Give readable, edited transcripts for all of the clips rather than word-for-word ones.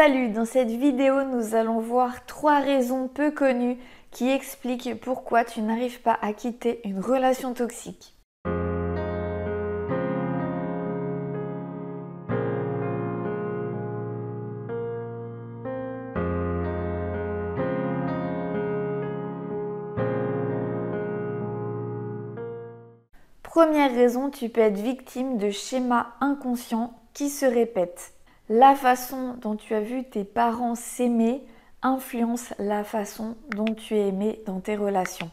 Salut, dans cette vidéo, nous allons voir 3 raisons peu connues qui expliquent pourquoi tu n'arrives pas à quitter une relation toxique. Première raison, tu peux être victime de schémas inconscients qui se répètent. La façon dont tu as vu tes parents s'aimer influence la façon dont tu es aimé dans tes relations.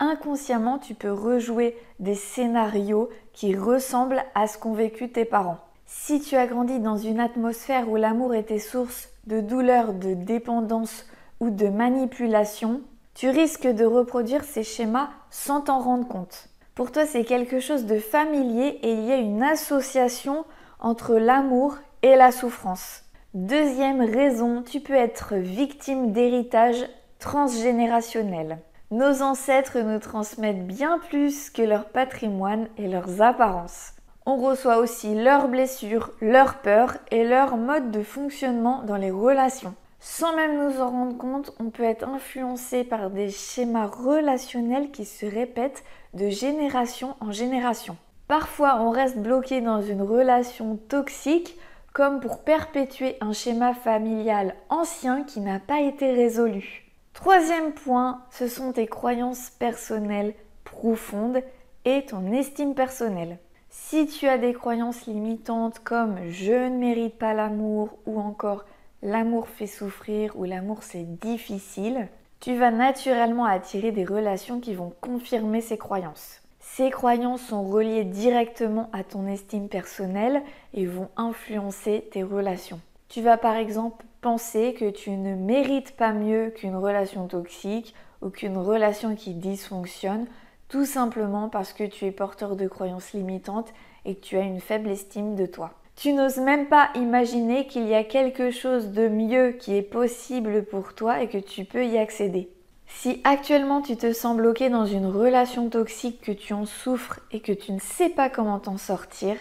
Inconsciemment, tu peux rejouer des scénarios qui ressemblent à ce qu'ont vécu tes parents. Si tu as grandi dans une atmosphère où l'amour était source de douleur, de dépendance ou de manipulation, tu risques de reproduire ces schémas sans t'en rendre compte. Pour toi, c'est quelque chose de familier et il y a une association entre l'amour et la souffrance. Deuxième raison, tu peux être victime d'héritage transgénérationnel. Nos ancêtres nous transmettent bien plus que leur patrimoine et leurs apparences. On reçoit aussi leurs blessures, leurs peurs et leur mode de fonctionnement dans les relations. Sans même nous en rendre compte, on peut être influencé par des schémas relationnels qui se répètent de génération en génération. Parfois, on reste bloqué dans une relation toxique comme pour perpétuer un schéma familial ancien qui n'a pas été résolu. Troisième point, ce sont tes croyances personnelles profondes et ton estime personnelle. Si tu as des croyances limitantes comme « je ne mérite pas l'amour » ou encore « l'amour fait souffrir » ou « l'amour c'est difficile », tu vas naturellement attirer des relations qui vont confirmer ces croyances. Ces croyances sont reliées directement à ton estime personnelle et vont influencer tes relations. Tu vas par exemple penser que tu ne mérites pas mieux qu'une relation toxique ou qu'une relation qui dysfonctionne, tout simplement parce que tu es porteur de croyances limitantes et que tu as une faible estime de toi. Tu n'oses même pas imaginer qu'il y a quelque chose de mieux qui est possible pour toi et que tu peux y accéder. Si actuellement tu te sens bloqué dans une relation toxique, que tu en souffres et que tu ne sais pas comment t'en sortir,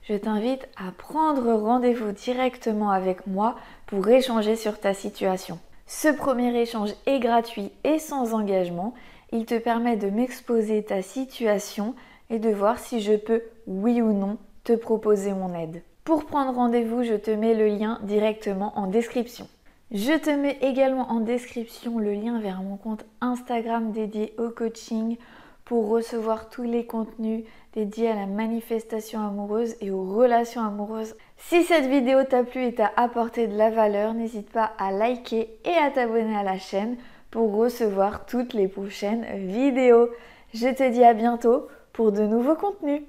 je t'invite à prendre rendez-vous directement avec moi pour échanger sur ta situation. Ce premier échange est gratuit et sans engagement. Il te permet de m'exposer ta situation et de voir si je peux, oui ou non, te proposer mon aide. Pour prendre rendez-vous, je te mets le lien directement en description. Je te mets également en description le lien vers mon compte Instagram dédié au coaching pour recevoir tous les contenus dédiés à la manifestation amoureuse et aux relations amoureuses. Si cette vidéo t'a plu et t'a apporté de la valeur, n'hésite pas à liker et à t'abonner à la chaîne pour recevoir toutes les prochaines vidéos. Je te dis à bientôt pour de nouveaux contenus.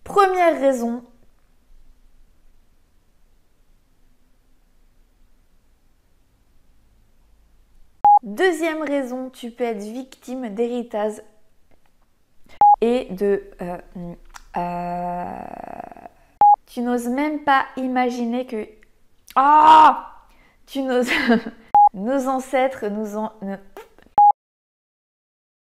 Première raison. Deuxième raison, tu peux être victime d'héritage et de... tu n'oses même pas imaginer que... Tu n'oses... Nos ancêtres nous ont...